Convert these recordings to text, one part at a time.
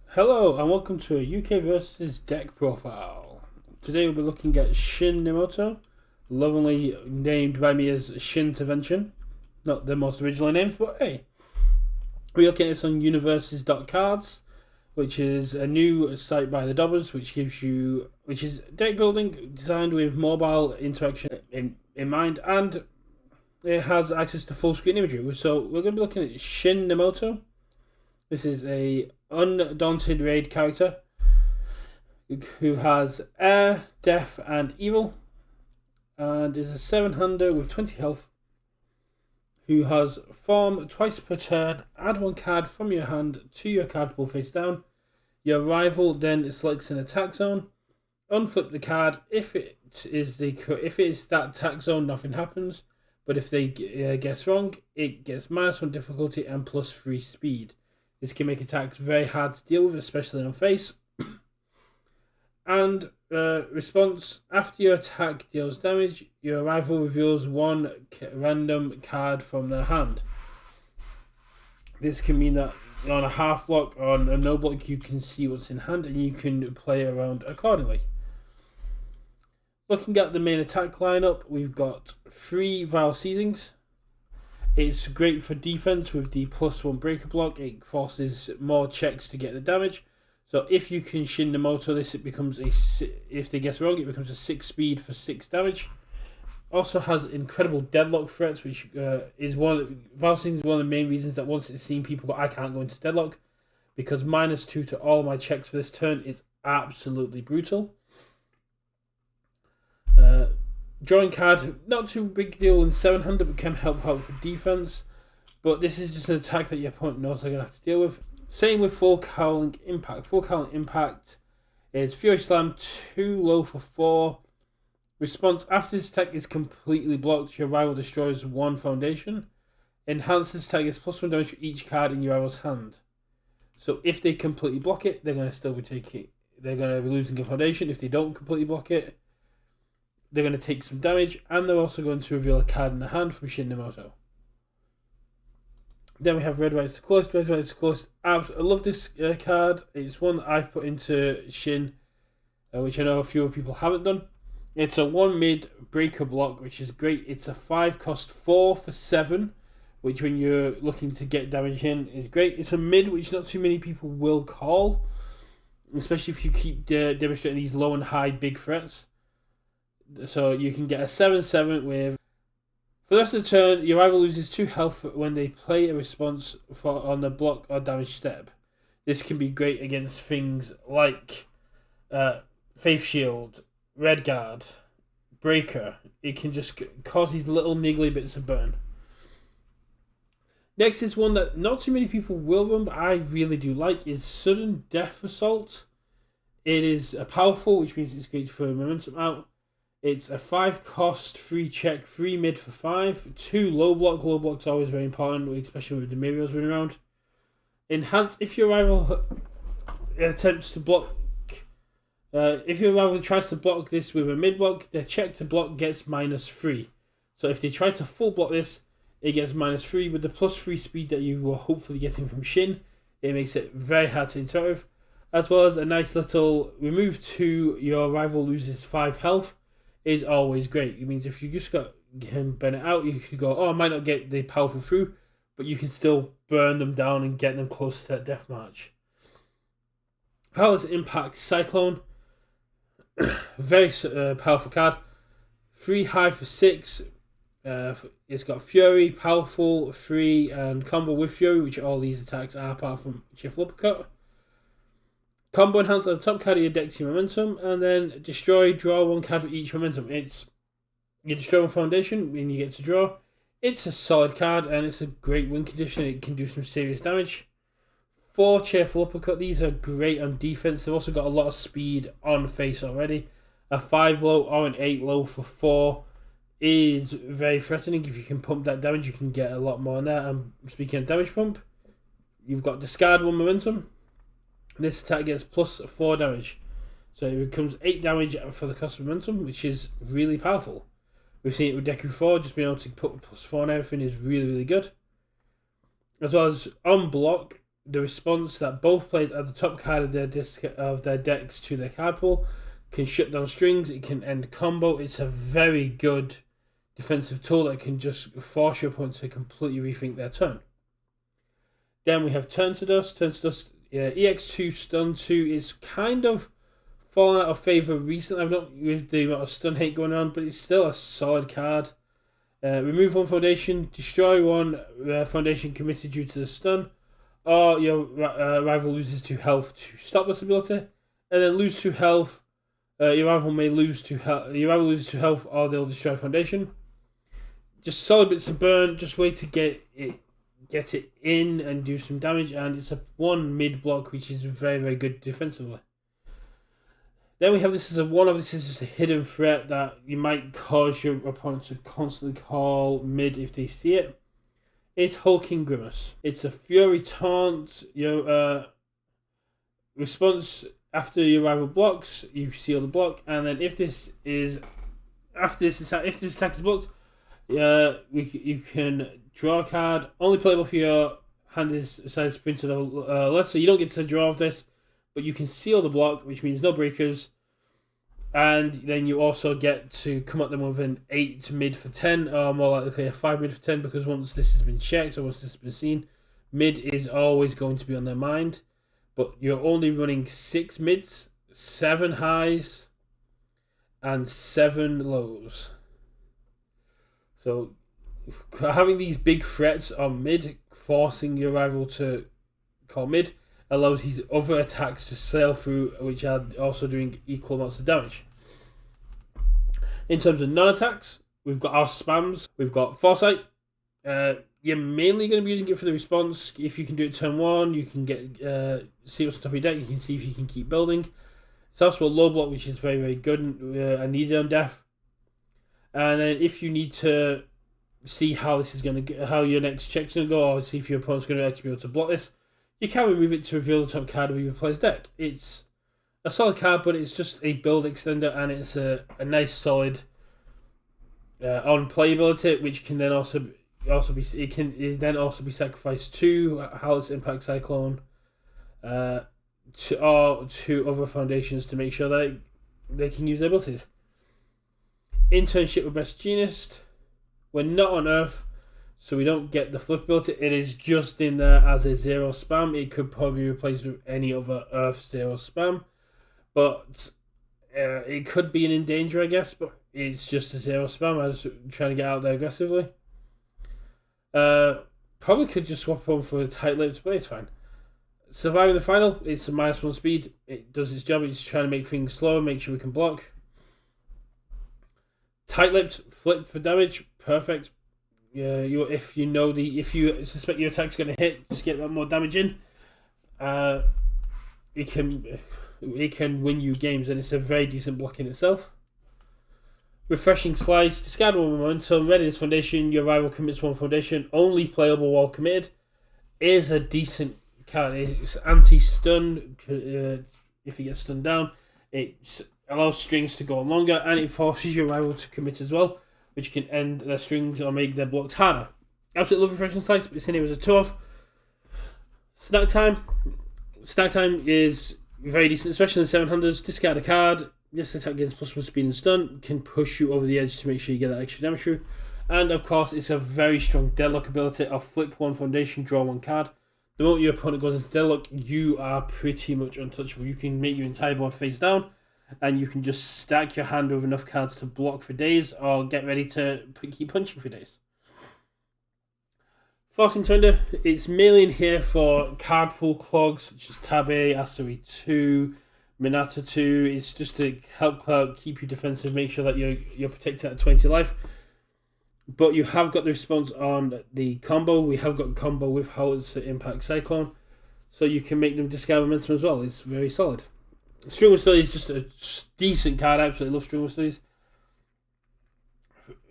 Hello and welcome to a UKVersus deck profile. Today we'll be looking at Shin Nemoto, lovingly named by me as Shin Intervention. Not the most original names, but hey. We're looking at this on UKVersus.cards, which is a new site by the Dobbers, which is deck building designed with mobile interaction in mind, and it has access to full screen imagery. So we're going to be looking at Shin Nemoto. This is a undaunted raid character who has air, death, and evil, and is a 7-hander with 20 health, who has form twice per turn. Add one card from your hand to your card pool face down. Your rival then selects an attack zone. Unflip the card. If it is that attack zone, nothing happens. But if they guess wrong, it gets -1 difficulty and +3 speed. This can make attacks very hard to deal with, especially on face. And response: after your attack deals damage, your rival reveals one random card from their hand. This can mean that on a half block or on a no block, you can see what's in hand and you can play around accordingly. Looking at the main attack lineup, we've got 3 Vile Seizings. It's great for defense with the +1 breaker block. It forces more checks to get the damage. So if you can Shin Nemoto this, it becomes if they guess wrong, it becomes a 6 speed for 6 damage. Also has incredible deadlock threats, which is Vile Seizing is one of the main reasons that once it's seen people go, I can't go into deadlock, because -2 to all my checks for this turn is absolutely brutal. Drawing card, not too big deal in 700, but can help out for defense. But this is just an attack that your opponent knows they're going to have to deal with. Same with Full Cowling Impact. Full Cowling Impact is Fury Slam, 2 low for 4. Response: after this attack is completely blocked, your rival destroys 1 foundation. Enhanced this attack is +1 damage for each card in your rival's hand. So if they completely block it, they're going to still be taking. They're going to be losing a foundation. If they don't completely block it, they're going to take some damage, and they're also going to reveal a card in the hand from Shin Nemoto. Then we have Red Rights to Coast. Red Rights to Coast. I love this card. It's one that I've put into Shin, which I know a few people haven't done. It's a 1 mid breaker block, which is great. It's a 5 cost 4 for 7, which when you're looking to get damage in is great. It's a mid, which not too many people will call, especially if you keep demonstrating these low and high big threats. So you can get a 7/7 with, for the rest of the turn, your rival loses 2 health when they play a response on the block or damage step. This can be great against things like Faith Shield, Red Guard, Breaker. It can just cause these little niggly bits of burn. Next is one that not too many people will run, but I really do like, is Sudden Death Assault. It is a powerful, which means it's great for momentum out. It's a 5 cost, 3 check, 3 mid for 5, 2 low block. Low block's always very important, especially with the Mirios running around. Enhance: if your rival attempts to block, if your rival tries to block this with a mid block, their check to block gets -3. So if they try to full block this, it gets -3. With the +3 speed that you were hopefully getting from Shin, it makes it very hard to interact with. As well as a nice little remove 2, your rival loses 5 health. Is always great. It means if you just got him burn it out, you could go, oh, I might not get the powerful through, but you can still burn them down and get them close to that death march. How does it impact Cyclone? Very powerful card. 3 high for 6. It's got Fury, powerful, 3, and combo with Fury, which all these attacks are apart from Shift Uppercut. Combo enhance at the top card of your deck to your momentum, and then destroy, draw 1 card for each momentum. You destroy 1 foundation and you get to draw. It's a solid card and it's a great win condition. It can do some serious damage. 4 cheerful uppercut. These are great on defense. They've also got a lot of speed on face already. A 5 low or an 8 low for 4 is very threatening. If you can pump that damage, you can get a lot more on there. And speaking of damage pump, you've got discard 1 momentum. This attack gets +4 damage. So it becomes 8 damage for the cost of momentum, which is really powerful. We've seen it with Deku 4, just being able to put +4 on everything is really, really good. as well as on block, the response that both players add the top card of their decks to their card pool can shut down strings. It can end combo. It's a very good defensive tool that can just force your opponent to completely rethink their turn. Then we have Turn to Dust. Turn to Dust, EX2 Stun 2 is kind of fallen out of favour recently. I've not with the amount of stun hate going on, but it's still a solid card. Remove one foundation, destroy one foundation committed due to the stun, or your rival loses 2 health to stop this ability, and then lose 2 health. Your rival may lose 2 health. Your rival loses 2 health, or they'll destroy foundation. Just solid bits of burn. Just way to get it in and do some damage, and it's a 1 mid block, which is very, very good defensively. Then we have this as a 1-off. This is just a hidden threat that you might cause your opponent to constantly call mid if they see it. It's Hulking Grimace. It's a Fury Taunt. Your response after your rival blocks, you seal the block, and then if this attack is blocked, you can draw a card. Only playable if your hand is size printed less, so you don't get to draw off this, but you can seal the block, which means no breakers, and then you also get to come at them with an 8 mid for 10, or more likely a 5 mid for 10, because once this has been checked, or once this has been seen, mid is always going to be on their mind, but you're only running 6 mids, 7 highs, and 7 lows. So having these big threats on mid, forcing your rival to call mid, allows these other attacks to sail through, which are also doing equal amounts of damage. In terms of non-attacks, we've got our spams. We've got Foresight. You're mainly going to be using it for the response. If you can do it turn 1, you can get see what's on top of your deck. You can see if you can keep building. It's also a low block, which is very, very good and needed on death. And then if you need to see how this is going to, how your next check's going to go, or see if your opponent's going to actually be able to block this, you can remove it to reveal the top card of your player's deck. It's a solid card, but it's just a build extender, and it's a nice solid on playability, which can then also be sacrificed to Howl's Impact Cyclone, or to other foundations to make sure that they can use their abilities. Internship with Best Genist. We're not on Earth, so we don't get the flip ability. It is just in there as a 0 spam. It could probably be replaced with any other Earth 0 spam, but it could be an in danger, I guess. But it's just a 0 spam. I was trying to get out there aggressively. Probably could just swap on for a tight-lipped, but it's fine. Surviving the final, it's a -1 speed. It does its job. It's trying to make things slower, make sure we can block. Tight-lipped, flip for damage, perfect. If you suspect your attack's going to hit, just get that more damage in. It can win you games, and it's a very decent block in itself. Refreshing Slice, discard 1 momentum, Readiness Foundation, your rival commits 1 foundation, only playable while committed, is a decent card. It's anti-stun, if you get stunned down. It allows strings to go on longer, and it forces your rival to commit as well, which can end their strings or make their blocks harder. Absolutely love Refreshing Slice, but it's in here as a 2-off. Snack Time. Snack Time is very decent, especially in the 700s. Discard a card. This attack gets +1 speed and stun, can push you over the edge to make sure you get that extra damage through. And of course, it's a very strong deadlock ability of flip 1 foundation, draw 1 card. The moment your opponent goes into deadlock, you are pretty much untouchable. You can make your entire board face down, and you can just stack your hand with enough cards to block for days, or get ready to keep punching for days. Forcing Surrender, it's mainly in here for card pool clogs, such as Tabe, Asuri 2, Minato 2. It's just to help keep you defensive, make sure that you're protected at 20 life. But you have got the response on the combo. We have got a combo with Howl's Impact Cyclone, so you can make them discard momentum as well. It's very solid. String with Study is just a decent card. I absolutely love String with Studies.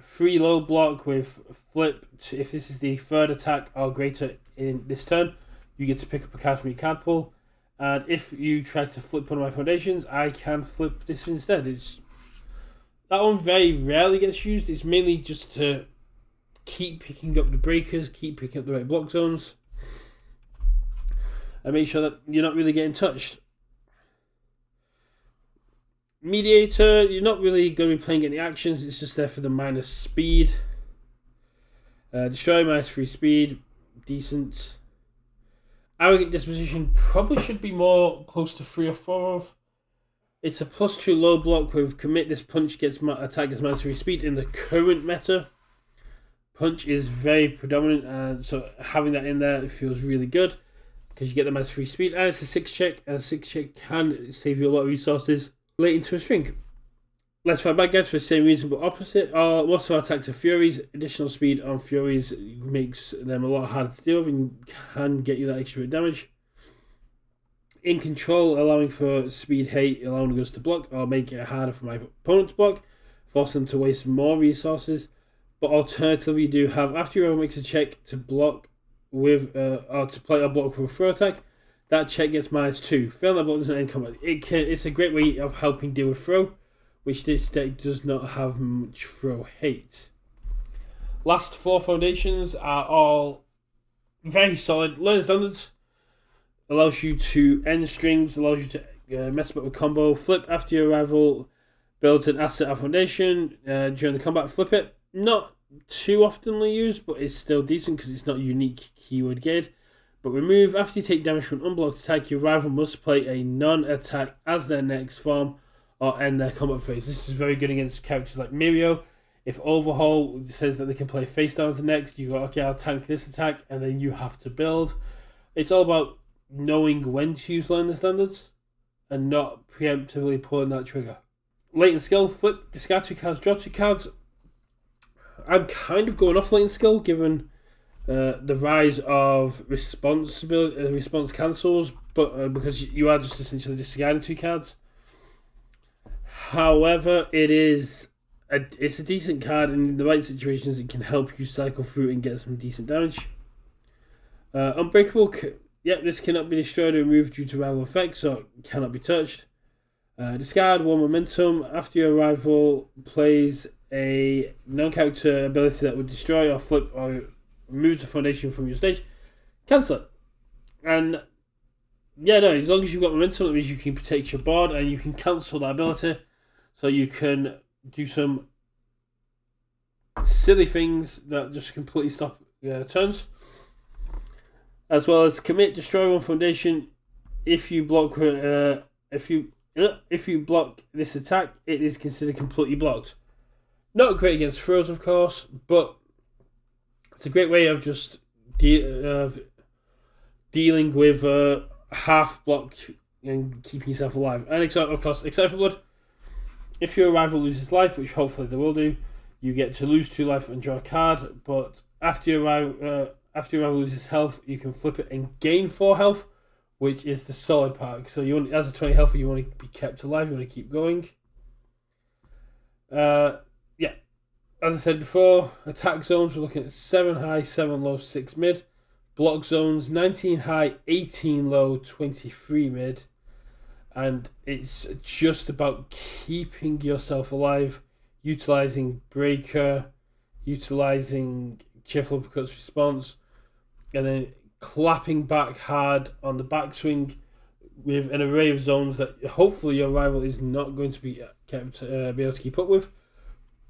Free low block with flip. If this is the 3rd attack or greater in this turn, you get to pick up a card from your card pool. And if you try to flip one of my foundations, I can flip this instead. That one very rarely gets used. It's mainly just to keep picking up the breakers, keep picking up the right block zones. and make sure that you're not really getting touched. Mediator, you're not really going to be playing any actions, it's just there for the minus speed. Destroy, minus 3 speed, decent. Arrogant Disposition probably should be more close to 3 or 4 of. It's a +2 low block with commit. This punch gets attack gets minus 3 speed in the current meta. Punch is very predominant, and so having that in there feels really good because you get the minus 3 speed, and it's a 6 check, and a 6 check can save you a lot of resources late into a string. Let's fight bad guys for the same reason but opposite. Most of our attacks are Furies. Additional speed on Furies makes them a lot harder to deal with and can get you that extra bit of damage. In control, allowing for speed hate, allowing us to block or make it harder for my opponent to block, force them to waste more resources. But alternatively, you do have, after whoever makes a check to block with, or to play or block with a throw attack, that check gets -2. Failing that block doesn't end combat. It's a great way of helping deal with throw, which this deck does not have much throw hate. Last 4 foundations are all very solid. Learn standards. Allows you to end strings, allows you to mess up with combo. Flip after your arrival, builds an asset or foundation. During the combat, flip it. Not too oftenly used, but it's still decent because it's not unique keyword geared. But remove after you take damage from an unblocked attack, your rival must play a non-attack as their next form or end their combat phase. This is very good against characters like Mirio. If Overhaul says that they can play face down to next, you go, okay, I'll tank this attack, and then you have to build. It's all about knowing when to use learn the standards and not preemptively pulling that trigger. Latent skill, flip, discard 2 cards, draw 2 cards. I'm kind of going off latent skill given the rise of response cancels, but because you are just essentially discarding 2 cards. However, it's a decent card, and in the right situations, it can help you cycle through and get some decent damage. Unbreakable. This cannot be destroyed or removed due to rival effects, so it cannot be touched. Discard 1 momentum. After your rival plays a non-character ability that would destroy or flip or remove the foundation from your stage, cancel it. And as long as you've got momentum, that means you can protect your board and you can cancel that ability, so you can do some silly things that just completely stop turns. As well as commit, destroy 1 foundation. If you block, if you block this attack, it is considered completely blocked. Not great against throws, of course, but it's a great way of just dealing with half block and keeping yourself alive. And of course, Excite for Blood. If your rival loses life, which hopefully they will do, you get to lose 2 life and draw a card. But after your rival loses health, you can flip it and gain 4 health, which is the solid part. So as a 20 health, you want to be kept alive, you want to keep going. As I said before, attack zones, we're looking at 7 high, 7 low, 6 mid. Block zones, 19 high, 18 low, 23 mid. And it's just about keeping yourself alive, utilizing Breaker, utilizing Cheerful Uppercuts Response, and then clapping back hard on the backswing with an array of zones that hopefully your rival is not going to be able to keep up with.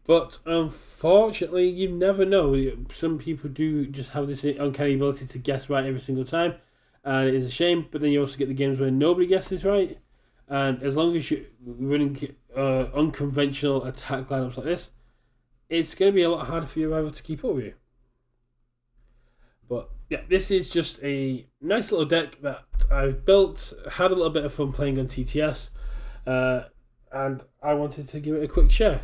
But unfortunately, you never know. Some people do just have this uncanny ability to guess right every single time, and it is a shame. But then you also get the games where nobody guesses right, and as long as you're running unconventional attack lineups like this, it's going to be a lot harder for your rival to keep up with you. But this is just a nice little deck that I've built, had a little bit of fun playing on TTS, and I wanted to give it a quick share.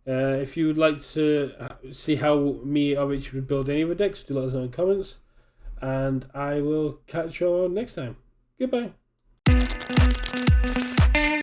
If you would like to see how me or Richard would build any of the decks, do let us know in the comments, and I will catch you on next time. Goodbye.